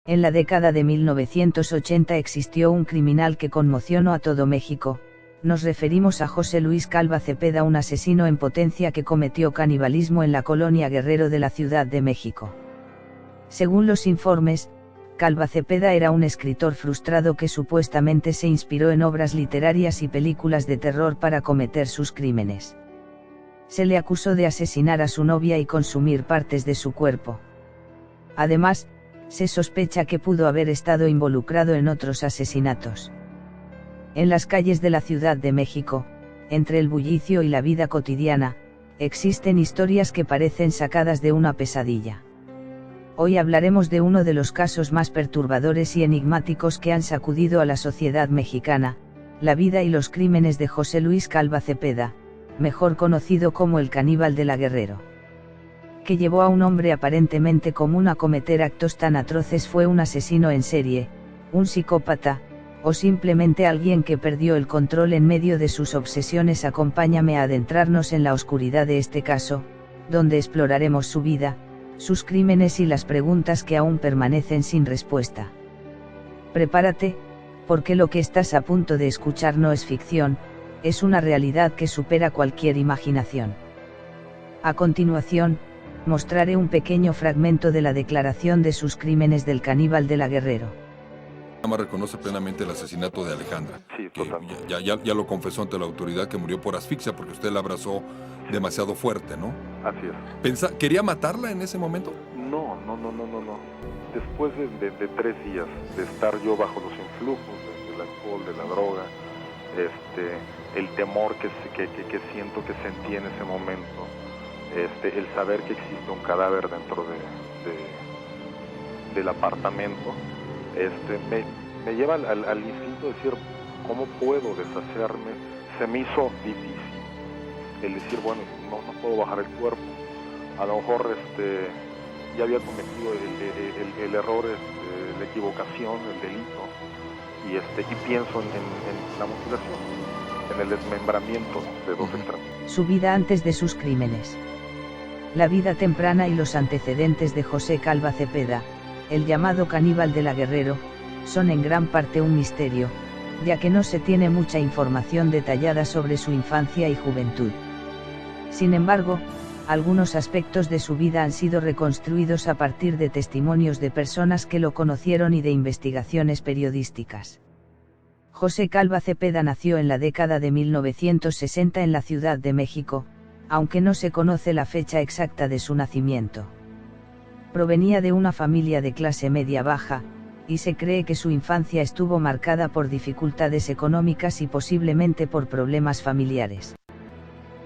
En la década de 1980 existió un criminal que conmocionó a todo México. Nos referimos a José Luis Calva Cepeda, un asesino en potencia que cometió canibalismo en la colonia Guerrero de la Ciudad de México. Según los informes, Calva Cepeda era un escritor frustrado que supuestamente se inspiró en obras literarias y películas de terror para cometer sus crímenes. Se le acusó de asesinar a su novia y consumir partes de su cuerpo. Además, se sospecha que pudo haber estado involucrado en otros asesinatos. En las calles de la Ciudad de México, entre el bullicio y la vida cotidiana, existen historias que parecen sacadas de una pesadilla. Hoy hablaremos de uno de los casos más perturbadores y enigmáticos que han sacudido a la sociedad mexicana, la vida y los crímenes de José Luis Calva Cepeda, mejor conocido como el caníbal de la Guerrero. ¿Qué llevó a un hombre aparentemente común a cometer actos tan atroces? ¿Fue un asesino en serie, un psicópata, o simplemente alguien que perdió el control en medio de sus obsesiones? Acompáñame a adentrarnos en la oscuridad de este caso, donde exploraremos su vida, sus crímenes y las preguntas que aún permanecen sin respuesta. Prepárate, porque lo que estás a punto de escuchar no es ficción, es una realidad que supera cualquier imaginación. A continuación, mostraré un pequeño fragmento de la declaración de sus crímenes del caníbal de la Guerrero. Reconoce plenamente el asesinato de Alejandra, Sí, que totalmente. ya lo confesó ante la autoridad, que murió por asfixia porque usted la abrazó demasiado fuerte, ¿no? Así es. ¿Quería matarla en ese momento? No. Después de 3 días de estar yo bajo los influjos del alcohol, de la droga, el temor que siento que sentí en ese momento, el saber que existe un cadáver dentro del apartamento, me lleva al instinto de decir, ¿cómo puedo deshacerme? Se me hizo difícil el decir, bueno, no puedo bajar el cuerpo, a lo mejor ya había cometido el error, la equivocación, el delito, y pienso en la mutilación, en el desmembramiento de 2 extremos. Su vida antes de sus crímenes. La vida temprana y los antecedentes de José Calva Cepeda, el llamado caníbal de la Guerrero, son en gran parte un misterio, ya que no se tiene mucha información detallada sobre su infancia y juventud. Sin embargo, algunos aspectos de su vida han sido reconstruidos a partir de testimonios de personas que lo conocieron y de investigaciones periodísticas. José Calva Cepeda nació en la década de 1960 en la Ciudad de México, aunque no se conoce la fecha exacta de su nacimiento. Provenía de una familia de clase media-baja, y se cree que su infancia estuvo marcada por dificultades económicas y posiblemente por problemas familiares.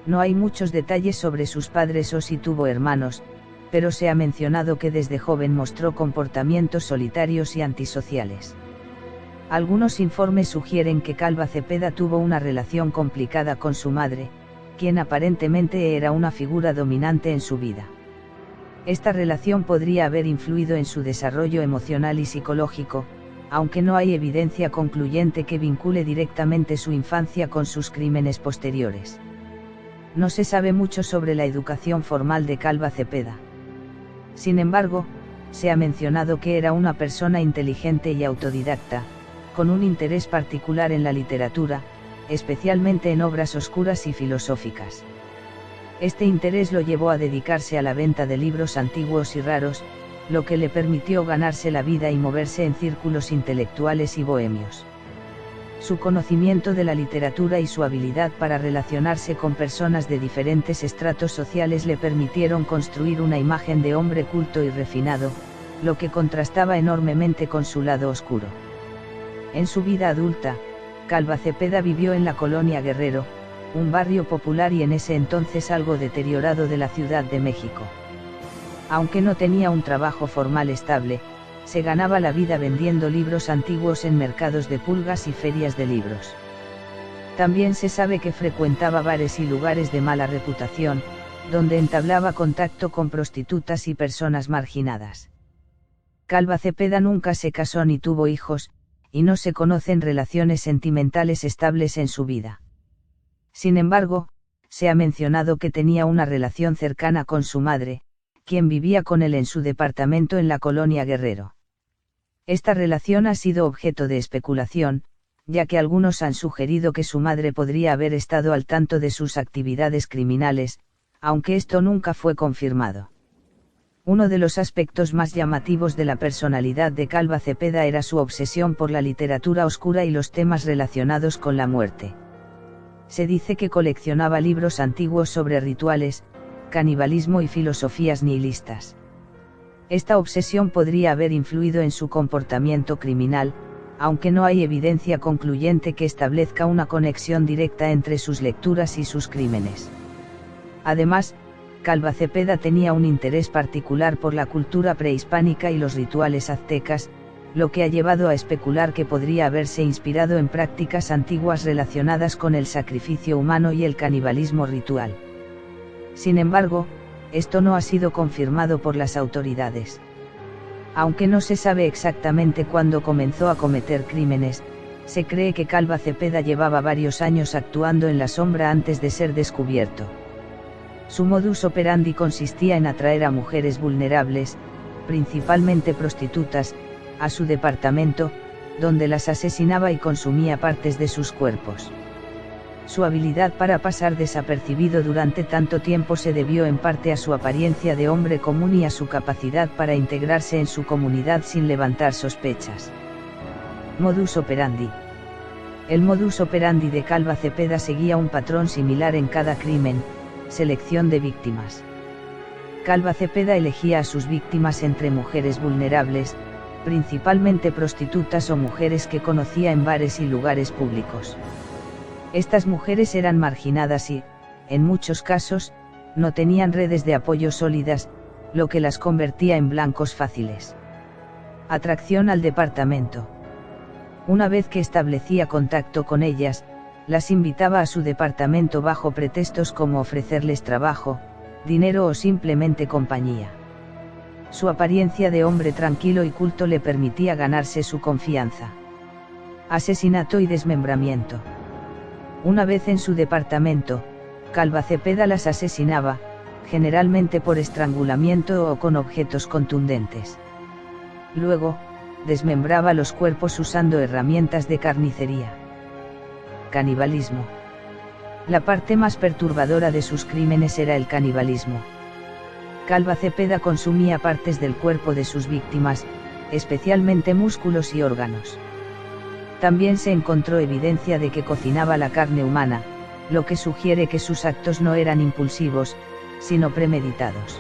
No hay muchos detalles sobre sus padres o si tuvo hermanos, pero se ha mencionado que desde joven mostró comportamientos solitarios y antisociales. Algunos informes sugieren que Calva Cepeda tuvo una relación complicada con su madre, quien aparentemente era una figura dominante en su vida. Esta relación podría haber influido en su desarrollo emocional y psicológico, aunque no hay evidencia concluyente que vincule directamente su infancia con sus crímenes posteriores. No se sabe mucho sobre la educación formal de Calva Cepeda. Sin embargo, se ha mencionado que era una persona inteligente y autodidacta, con un interés particular en la literatura, especialmente en obras oscuras y filosóficas. Este interés lo llevó a dedicarse a la venta de libros antiguos y raros, lo que le permitió ganarse la vida y moverse en círculos intelectuales y bohemios. Su conocimiento de la literatura y su habilidad para relacionarse con personas de diferentes estratos sociales le permitieron construir una imagen de hombre culto y refinado, lo que contrastaba enormemente con su lado oscuro. En su vida adulta, Calva Cepeda vivió en la colonia Guerrero, un barrio popular y en ese entonces algo deteriorado de la Ciudad de México. Aunque no tenía un trabajo formal estable, se ganaba la vida vendiendo libros antiguos en mercados de pulgas y ferias de libros. También se sabe que frecuentaba bares y lugares de mala reputación, donde entablaba contacto con prostitutas y personas marginadas. Calva Cepeda nunca se casó ni tuvo hijos, y no se conocen relaciones sentimentales estables en su vida. Sin embargo, se ha mencionado que tenía una relación cercana con su madre, quien vivía con él en su departamento en la colonia Guerrero. Esta relación ha sido objeto de especulación, ya que algunos han sugerido que su madre podría haber estado al tanto de sus actividades criminales, aunque esto nunca fue confirmado. Uno de los aspectos más llamativos de la personalidad de Calva Cepeda era su obsesión por la literatura oscura y los temas relacionados con la muerte. Se dice que coleccionaba libros antiguos sobre rituales, canibalismo y filosofías nihilistas. Esta obsesión podría haber influido en su comportamiento criminal, aunque no hay evidencia concluyente que establezca una conexión directa entre sus lecturas y sus crímenes. Además, Calva Cepeda tenía un interés particular por la cultura prehispánica y los rituales aztecas, lo que ha llevado a especular que podría haberse inspirado en prácticas antiguas relacionadas con el sacrificio humano y el canibalismo ritual. Sin embargo, esto no ha sido confirmado por las autoridades. Aunque no se sabe exactamente cuándo comenzó a cometer crímenes, se cree que Calva Cepeda llevaba varios años actuando en la sombra antes de ser descubierto. Su modus operandi consistía en atraer a mujeres vulnerables, principalmente prostitutas, a su departamento, donde las asesinaba y consumía partes de sus cuerpos. Su habilidad para pasar desapercibido durante tanto tiempo se debió en parte a su apariencia de hombre común y a su capacidad para integrarse en su comunidad sin levantar sospechas. Modus operandi. El modus operandi de Calva Cepeda seguía un patrón similar en cada crimen: selección de víctimas. Calva Cepeda elegía a sus víctimas entre mujeres vulnerables, principalmente prostitutas o mujeres que conocía en bares y lugares públicos. Estas mujeres eran marginadas y, en muchos casos, no tenían redes de apoyo sólidas, lo que las convertía en blancos fáciles. Atracción al departamento. Una vez que establecía contacto con ellas, las invitaba a su departamento bajo pretextos como ofrecerles trabajo, dinero o simplemente compañía. Su apariencia de hombre tranquilo y culto le permitía ganarse su confianza. Asesinato y desmembramiento. Una vez en su departamento, Calva Cepeda las asesinaba, generalmente por estrangulamiento o con objetos contundentes. Luego, desmembraba los cuerpos usando herramientas de carnicería. Canibalismo. La parte más perturbadora de sus crímenes era el canibalismo. Calva Cepeda consumía partes del cuerpo de sus víctimas, especialmente músculos y órganos. También se encontró evidencia de que cocinaba la carne humana, lo que sugiere que sus actos no eran impulsivos, sino premeditados.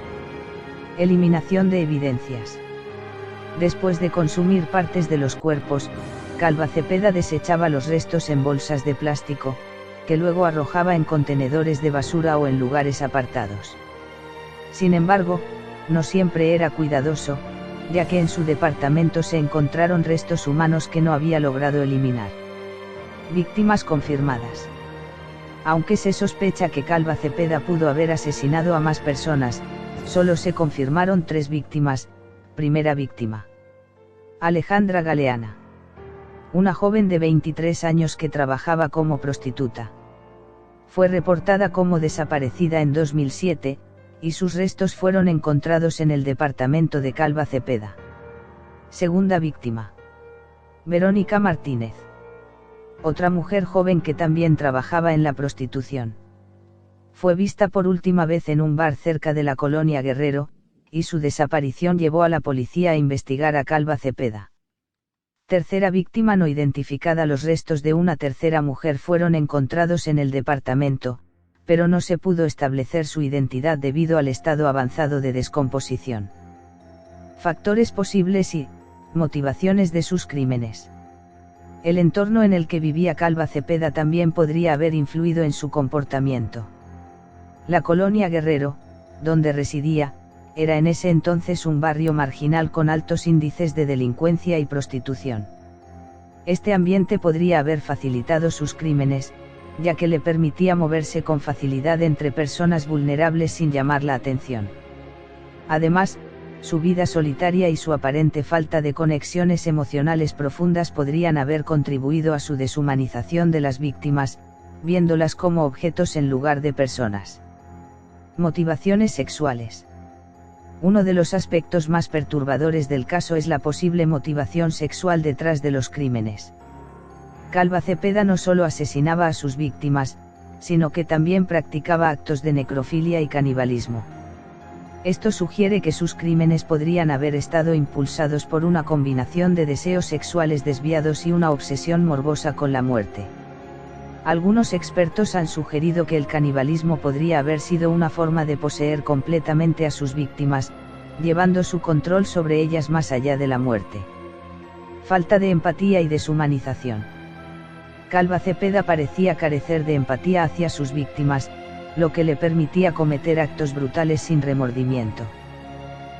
Eliminación de evidencias. Después de consumir partes de los cuerpos, Calva Cepeda desechaba los restos en bolsas de plástico, que luego arrojaba en contenedores de basura o en lugares apartados. Sin embargo, no siempre era cuidadoso, ya que en su departamento se encontraron restos humanos que no había logrado eliminar. Víctimas confirmadas. Aunque se sospecha que Calva Cepeda pudo haber asesinado a más personas, solo se confirmaron 3 víctimas. Primera víctima: Alejandra Galeana. Una joven de 23 años que trabajaba como prostituta. Fue reportada como desaparecida en 2007, y sus restos fueron encontrados en el departamento de Calva Cepeda. Segunda víctima: Verónica Martínez. Otra mujer joven que también trabajaba en la prostitución. Fue vista por última vez en un bar cerca de la colonia Guerrero, y su desaparición llevó a la policía a investigar a Calva Cepeda. Tercera víctima no identificada. Los restos de una tercera mujer fueron encontrados en el departamento, pero no se pudo establecer su identidad debido al estado avanzado de descomposición. Factores posibles y motivaciones de sus crímenes. El entorno en el que vivía Calva Cepeda también podría haber influido en su comportamiento. La colonia Guerrero, donde residía, era en ese entonces un barrio marginal con altos índices de delincuencia y prostitución. Este ambiente podría haber facilitado sus crímenes, ya que le permitía moverse con facilidad entre personas vulnerables sin llamar la atención. Además, su vida solitaria y su aparente falta de conexiones emocionales profundas podrían haber contribuido a su deshumanización de las víctimas, viéndolas como objetos en lugar de personas. Motivaciones sexuales. Uno de los aspectos más perturbadores del caso es la posible motivación sexual detrás de los crímenes. Calva Cepeda no solo asesinaba a sus víctimas, sino que también practicaba actos de necrofilia y canibalismo. Esto sugiere que sus crímenes podrían haber estado impulsados por una combinación de deseos sexuales desviados y una obsesión morbosa con la muerte. Algunos expertos han sugerido que el canibalismo podría haber sido una forma de poseer completamente a sus víctimas, llevando su control sobre ellas más allá de la muerte. Falta de empatía y deshumanización. Calva Cepeda parecía carecer de empatía hacia sus víctimas, lo que le permitía cometer actos brutales sin remordimiento.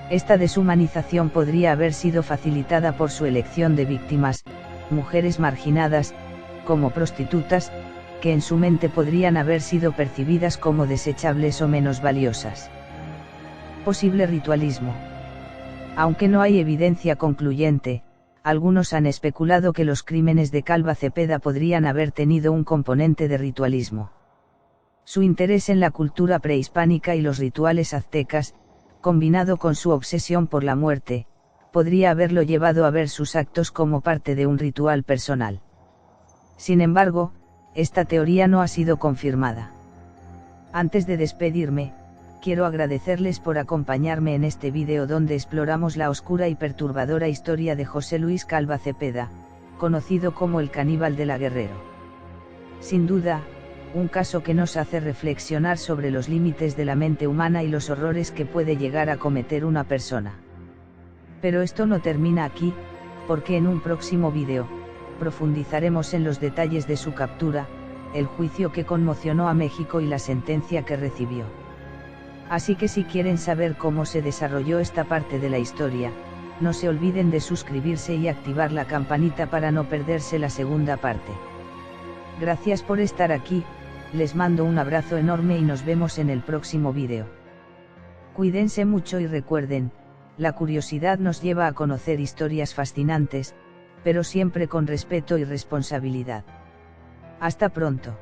Esta deshumanización podría haber sido facilitada por su elección de víctimas, mujeres marginadas, como prostitutas, que en su mente podrían haber sido percibidas como desechables o menos valiosas. Posible ritualismo. Aunque no hay evidencia concluyente, algunos han especulado que los crímenes de Calva Cepeda podrían haber tenido un componente de ritualismo. Su interés en la cultura prehispánica y los rituales aztecas, combinado con su obsesión por la muerte, podría haberlo llevado a ver sus actos como parte de un ritual personal. Sin embargo, esta teoría no ha sido confirmada. Antes de despedirme, quiero agradecerles por acompañarme en este vídeo donde exploramos la oscura y perturbadora historia de José Luis Calva Cepeda, conocido como el caníbal de la Guerrero. Sin duda, un caso que nos hace reflexionar sobre los límites de la mente humana y los horrores que puede llegar a cometer una persona. Pero esto no termina aquí, porque en un próximo vídeo, profundizaremos en los detalles de su captura, el juicio que conmocionó a México y la sentencia que recibió. Así que si quieren saber cómo se desarrolló esta parte de la historia, no se olviden de suscribirse y activar la campanita para no perderse la segunda parte. Gracias por estar aquí, les mando un abrazo enorme y nos vemos en el próximo vídeo. Cuídense mucho y recuerden, la curiosidad nos lleva a conocer historias fascinantes, pero siempre con respeto y responsabilidad. Hasta pronto.